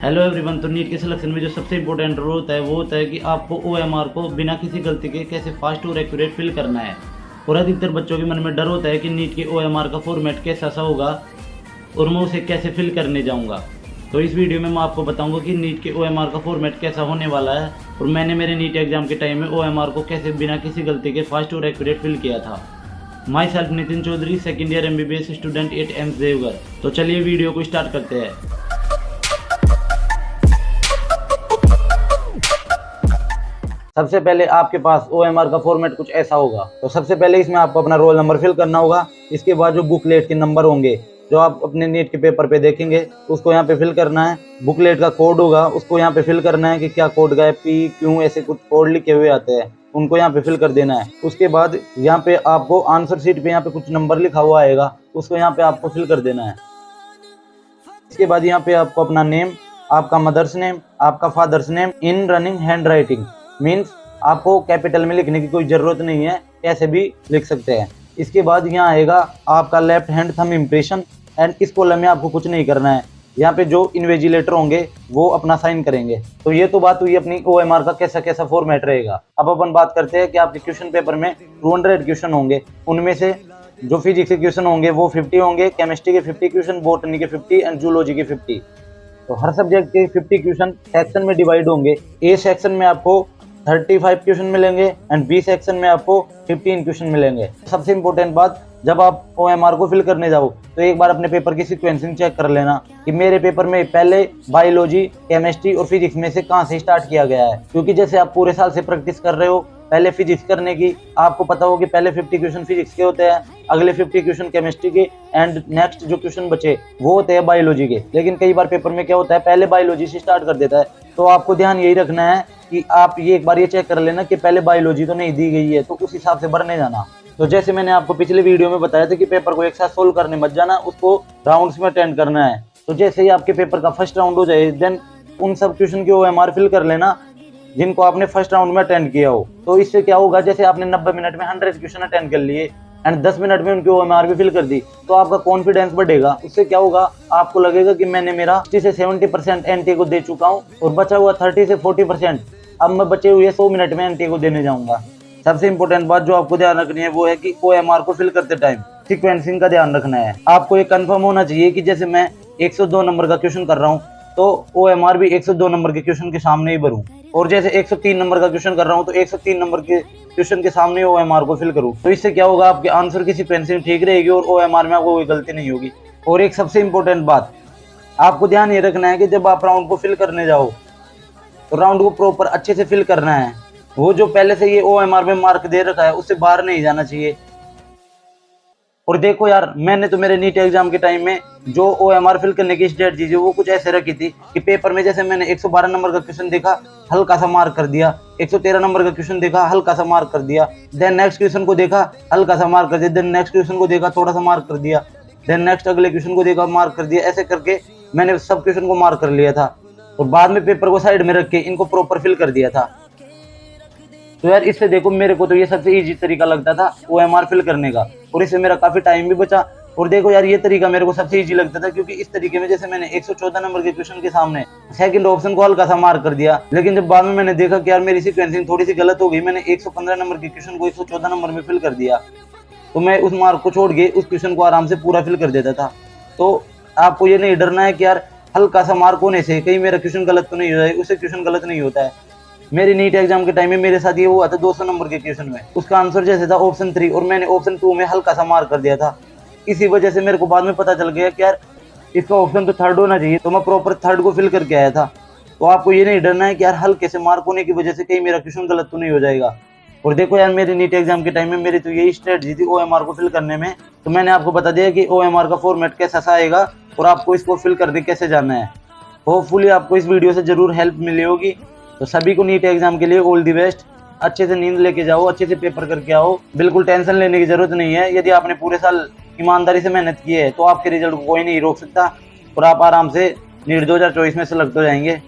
Hello everyone. तो NEET के selection में जो सबसे इंपॉर्टेंट रोल होता है वो होता है कि आपको ओएमआर को बिना किसी गलती के कैसे फास्ट और एक्यूरेट फिल करना है। और अधिकतर बच्चों के मन में डर होता है कि नीट के ओएमआर का फॉर्मेट कैसा सा होगा और मैं उसे कैसे फिल करने जाऊंगा। तो इस वीडियो में मैं आपको बताऊंगा कि नीट के ओएमआर का फॉर्मेट कैसा होने वाला है और मैंने मेरे नीट एग्जाम के टाइम में ओएमआर को कैसे बिना किसी गलती के फास्ट और एक्यूरेट फिल किया था। Myself Nitin Chaudhary, second year MBBS student at AIIMS Deoghar. तो चलिए वीडियो को स्टार्ट करते हैं। सबसे पहले आपके पास OMR का फॉर्मेट कुछ ऐसा होगा। तो सबसे पहले इसमें आपको अपना रोल नंबर फिल करना होगा। इसके बाद जो बुकलेट के नंबर होंगे जो आप अपने नीट के पेपर पे देखेंगे उसको यहाँ पे फिल करना है। बुकलेट का कोड होगा उसको यहाँ पे फिल करना है कि क्या कोड का है, PQ ऐसे कुछ कोड लिखे हुए आते हैं उनको यहाँ पे फिल कर देना है। उसके बाद यहाँ पे आपको आंसर शीट पे यहाँ पे कुछ नंबर लिखा हुआ आएगा उसको यहाँ पे आपको फिल कर देना है। इसके बाद यहाँ पे आपको अपना नेम, आपका मदर्स नेम, आपका father's name in running hand writing means आपको कैपिटल में लिखने की कोई ज़रूरत नहीं है, ऐसे भी लिख सकते हैं। इसके बाद यहाँ आएगा आपका left hand thumb impression and इस कॉलम में आपको कुछ नहीं करना है। यहाँ पे जो इन्विजिलेटर होंगे वो अपना साइन करेंगे। तो ये तो बात हुई अपनी OMR का कैसा कैसा फॉर्मेट रहेगा। अब अपन बात करते हैं कि आपके क्वेश्चन पेपर में 200 क्वेश्चन होंगे। उनमें से जो फिजिक्स के क्वेश्चन होंगे वो 50 होंगे, केमिस्ट्री के 50 क्वेश्चन, बॉटनी के 50 एंड जूलॉजी के 50। तो हर सब्जेक्ट के 50 क्वेश्चन सेक्शन में डिवाइड होंगे। ए सेक्शन में आपको 35 क्वेश्चन मिलेंगे एंड बी सेक्शन में आपको 15 क्वेश्चन मिलेंगे। सबसे इंपॉर्टेंट बात, जब आप OMR को फिल करने जाओ तो एक बार अपने पेपर की सीक्वेंसिंग चेक कर लेना कि मेरे पेपर में पहले बायोलॉजी, केमिस्ट्री और फिजिक्स में से कहां से स्टार्ट किया गया है। क्योंकि जैसे आप पूरे साल से प्रैक्टिस कर रहे हो, पहले फिजिक्स करने की आपको पता हो कि पहले 50 क्वेश्चन फिजिक्स के होते हैं, अगले 50 क्वेश्चन केमिस्ट्री के एंड नेक्स्ट जो क्वेश्चन बचे वो होते हैं बायोलॉजी के। लेकिन कई बार पेपर में क्या होता है, पहले बायोलॉजी से स्टार्ट कर देता है। तो आपको ध्यान यही रखना है कि आप ये एक बार ये चेक कर लेना कि पहले बायोलॉजी तो नहीं दी गई है, तो उस हिसाब से भरने जाना। तो जैसे मैंने आपको पिछले वीडियो में बताया था कि पेपर को एक साथ सोल्व करने मत जाना, उसको राउंड्स में अटेंड करना है। तो जैसे ही आपके पेपर का फर्स्ट राउंड हो जाए देन उन सब क्वेश्चन की OMR फिल कर लेना जिनको आपने फर्स्ट राउंड में अटेंड किया हो। तो इससे क्या होगा, जैसे आपने 90 मिनट में 100 क्वेश्चन अटेंड कर लिए एंड 10 मिनट में उनकी OMR भी फिल कर दी तो आपका कॉन्फिडेंस बढ़ेगा। उससे क्या होगा, आपको लगेगा कि मैंने मेरा 60 से 70% NT को दे चुका हूँ और बचा हुआ 30 से 40% अब मैं बचे हुए 100 मिनट में NT को देने जाऊंगा। सबसे इंपॉर्टेंट बात जो आपको ध्यान रखनी है वो है कि OMR को फिल करते टाइम सीक्वेंसिंग का ध्यान रखना है। आपको ये कंफर्म होना चाहिए कि जैसे मैं 102 नंबर का क्वेश्चन कर रहा हूँ तो OMR भी 102 नंबर के क्वेश्चन के सामने ही भरूं, और जैसे 103 नंबर का क्वेश्चन कर रहा हूँ तो 103 नंबर के क्वेश्चन के सामने OMR को फिल करूँ। तो इससे क्या होगा, आपके आंसर की सीक्वेंसिंग ठीक रहेगी और OMR में आपको कोई गलती नहीं होगी। और एक सबसे इंपॉर्टेंट बात आपको ध्यान ये रखना है कि जब आप राउंड को फिल करने जाओ तो राउंड को प्रॉपर अच्छे से फिल करना है। वो जो पहले से ये OMR में मार्क दे रखा है उससे बाहर नहीं जाना चाहिए। और देखो यार, मैंने तो मेरे नीट एग्जाम के टाइम में जो OMR फिल करने की स्ट्रेटजी थी वो कुछ ऐसे रखी थी कि पेपर में जैसे मैंने 112 नंबर का क्वेश्चन देखा हल्का सा मार्क कर दिया, 113 नंबर का क्वेश्चन देखा हल्का सा मार्क कर दिया, देन नेक्स्ट क्वेश्चन को देखा हल्का सा मार्क कर दिया, देन नेक्स्ट क्वेश्चन को देखा थोड़ा सा मार्क कर दिया, देन नेक्स्ट अगले क्वेश्चन को देखा मार्क कर दिया। ऐसे करके मैंने सब क्वेश्चन को मार्क कर लिया था और बाद में पेपर को साइड में रख के इनको प्रॉपर फिल कर दिया था। तो यार इससे देखो, मेरे को तो ये सबसे इजी तरीका लगता था OMR फिल करने का और इससे मेरा काफी टाइम भी बचा। और देखो यार, ये तरीका मेरे को सबसे इजी लगता था क्योंकि इस तरीके में जैसे मैंने 114 नंबर के क्वेश्चन के सामने सेकंड ऑप्शन को हल्का सा मार्क कर दिया, लेकिन जब बाद में मैंने देखा कि यार मेरी सीक्वेंसिंग थोड़ी सी गलत हो गई, मैंने 115 नंबर के क्वेश्चन को 114 नंबर में फिल कर दिया, तो मैं उस मार्क को छोड़ के उस क्वेश्चन को आराम से पूरा फिल कर देता था। तो आपको ये नहीं डरना है कि यार हल्का सा मार्क होने से कहीं मेरा क्वेश्चन गलत तो नहीं हो जाए, उससे क्वेश्चन गलत नहीं होता है। मेरी नीट एग्जाम के टाइम में मेरे साथ ये हुआ था 200 नंबर के क्वेश्चन में, उसका आंसर जैसे था ऑप्शन 3 और मैंने ऑप्शन 2 में हल्का सा मार्क कर दिया था। इसी वजह से मेरे को बाद में पता चल गया कि यार इसका ऑप्शन तो थर्ड होना चाहिए, तो मैं प्रॉपर थर्ड को फिल करके आया था। तो आपको ये नहीं डरना है कि यार हल्के से मार्क होने की वजह से कहीं मेरा क्वेश्चन गलत तो नहीं हो जाएगा। और देखो यार, मेरे नीट एग्जाम के टाइम में मेरी तो यही स्ट्रेटजी थी OMR को फिल करने में। तो मैंने आपको बता दिया कि OMR का फॉर्मेट कैसा सा आएगा और आपको इसको फिल करके कैसे जाना है। होपफुली आपको इस वीडियो से जरूर हेल्प मिली होगी। तो सभी को नीट एग्जाम के लिए ऑल दी बेस्ट। अच्छे से नींद लेके जाओ, अच्छे से पेपर करके आओ, बिल्कुल टेंशन लेने की जरूरत नहीं है। यदि आपने पूरे साल ईमानदारी से मेहनत की है तो आपके रिजल्ट को कोई नहीं रोक सकता और आप आराम से नीट 2024 में सेलेक्ट हो जाएंगे।